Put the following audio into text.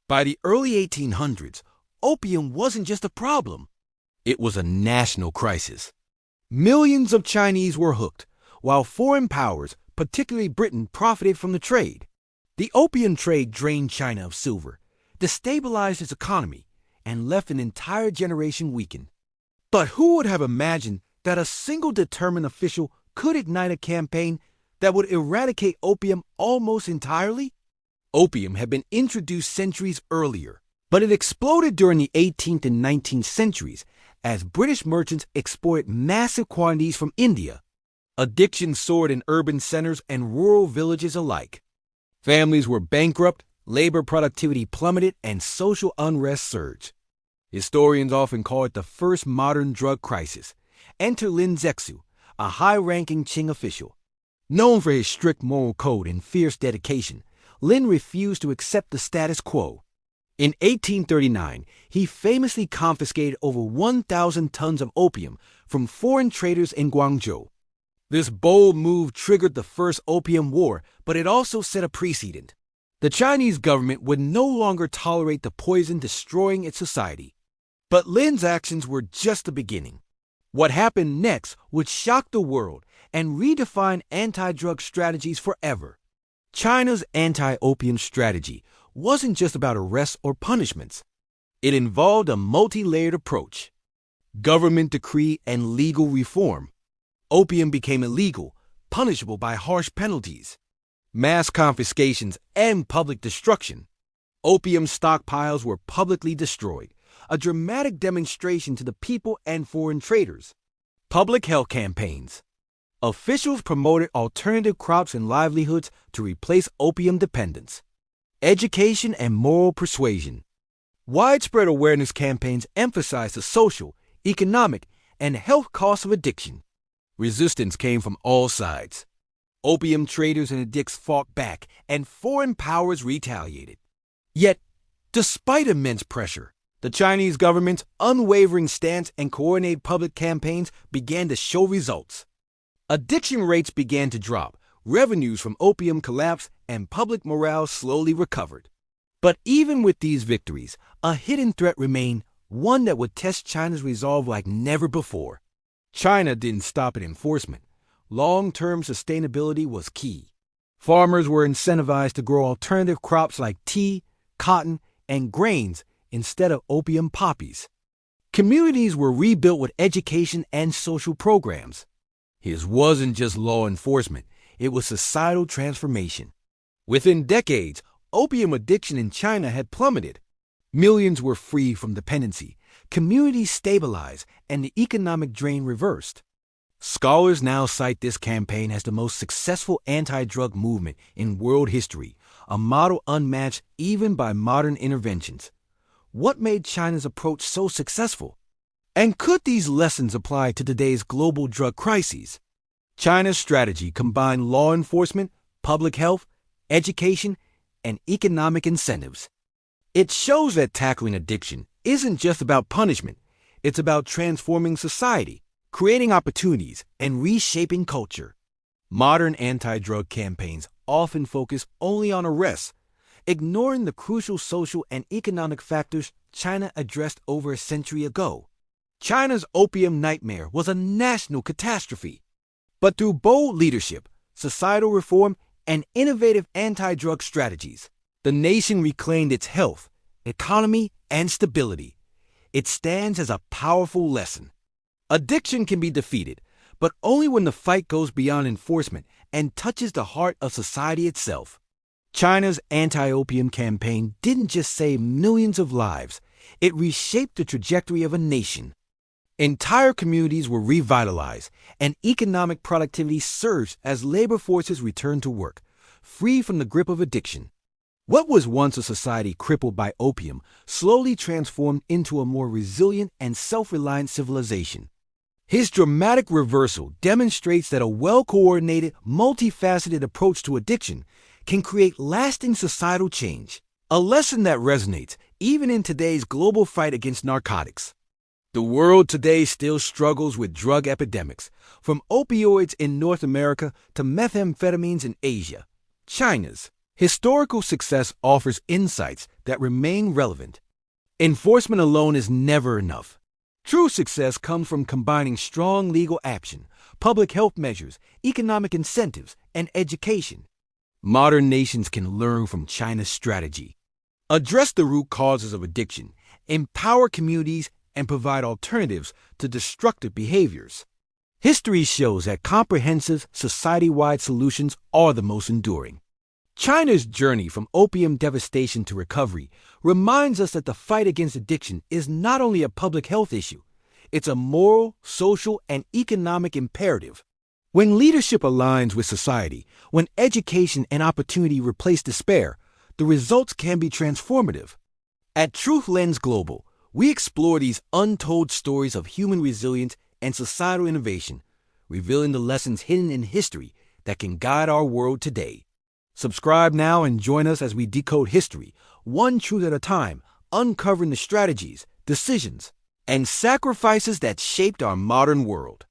By the early 1800s, opium wasn't just a problem. It was a national crisis. Millions of Chinese were hooked, while foreign powers, particularly Britain, profited from the trade. The opium trade drained China of silver, destabilized its economy, and left an entire generation weakened. But who would have imagined that a single determined official could ignite a campaign that would eradicate opium almost entirely? Opium had been introduced centuries earlier, but it exploded during the 18th and 19th centuries as British merchants exported massive quantities from India. Addiction soared in urban centers and rural villages alike. Families were bankrupt, labor productivity plummeted, and social unrest surged. Historians often call it the first modern drug crisis. Enter Lin Zexu, a high-ranking Qing official. Known for his strict moral code and fierce dedication, Lin refused to accept the status quo. In 1839, he famously confiscated over 1,000 tons of opium from foreign traders in Guangzhou. This bold move triggered the First Opium War, but it also set a precedent. The Chinese government would no longer tolerate the poison destroying its society. But Lin's actions were just the beginning. What happened next would shock the world and redefine anti-drug strategies forever. China's anti-opium strategy wasn't just about arrests or punishments. It involved a multi-layered approach. Government decree and legal reform. Opium became illegal, punishable by harsh penalties. Mass confiscations and public destruction. Opium stockpiles were publicly destroyed, a dramatic demonstration to the people and foreign traders. Public health campaigns. Officials promoted alternative crops and livelihoods to replace opium dependence. Education and moral persuasion. Widespread awareness campaigns emphasized the social, economic, and health costs of addiction. Resistance came from all sides. Opium traders and addicts fought back, and foreign powers retaliated. Yet, despite immense pressure, the Chinese government's unwavering stance and coordinated public campaigns began to show results. Addiction rates began to drop, revenues from opium collapsed, and public morale slowly recovered. But even with these victories, a hidden threat remained, one that would test China's resolve like never before. China didn't stop at enforcement. Long-term sustainability was key. Farmers were incentivized to grow alternative crops like tea, cotton, and grains instead of opium poppies. Communities were rebuilt with education and social programs. His wasn't just law enforcement, it was societal transformation. Within decades, opium addiction in China had plummeted. Millions were free from dependency, communities stabilized, and the economic drain reversed. Scholars now cite this campaign as the most successful anti-drug movement in world history, a model unmatched even by modern interventions. What made China's approach so successful? And could these lessons apply to today's global drug crises? China's strategy combined law enforcement, public health, education, and economic incentives. It shows that tackling addiction isn't just about punishment, it's about transforming society, creating opportunities, and reshaping culture. Modern anti-drug campaigns often focus only on arrests, ignoring the crucial social and economic factors China addressed over a century ago. China's opium nightmare was a national catastrophe. But through bold leadership, societal reform, and innovative anti-drug strategies, the nation reclaimed its health, economy, and stability. It stands as a powerful lesson. Addiction can be defeated, but only when the fight goes beyond enforcement and touches the heart of society itself. China's anti-opium campaign didn't just save millions of lives, it reshaped the trajectory of a nation. Entire communities were revitalized, and economic productivity surged as labor forces returned to work, free from the grip of addiction. What was once a society crippled by opium slowly transformed into a more resilient and self-reliant civilization. His dramatic reversal demonstrates that a well-coordinated, multifaceted approach to addiction can create lasting societal change, a lesson that resonates even in today's global fight against narcotics. The world today still struggles with drug epidemics, from opioids in North America to methamphetamines in Asia. China's Historical success offers insights that remain relevant. Enforcement alone is never enough. True success comes from combining strong legal action, public health measures, economic incentives, and education. Modern nations can learn from China's strategy. Address the root causes of addiction, empower communities, and provide alternatives to destructive behaviors. History shows that comprehensive, society-wide solutions are the most enduring. China's journey from opium devastation to recovery reminds us that the fight against addiction is not only a public health issue, it's a moral, social, and economic imperative. When leadership aligns with society, when education and opportunity replace despair, the results can be transformative. At TruthLens Global, we explore these untold stories of human resilience and societal innovation, revealing the lessons hidden in history that can guide our world today. Subscribe now and join us as we decode history, one truth at a time, uncovering the strategies, decisions, and sacrifices that shaped our modern world.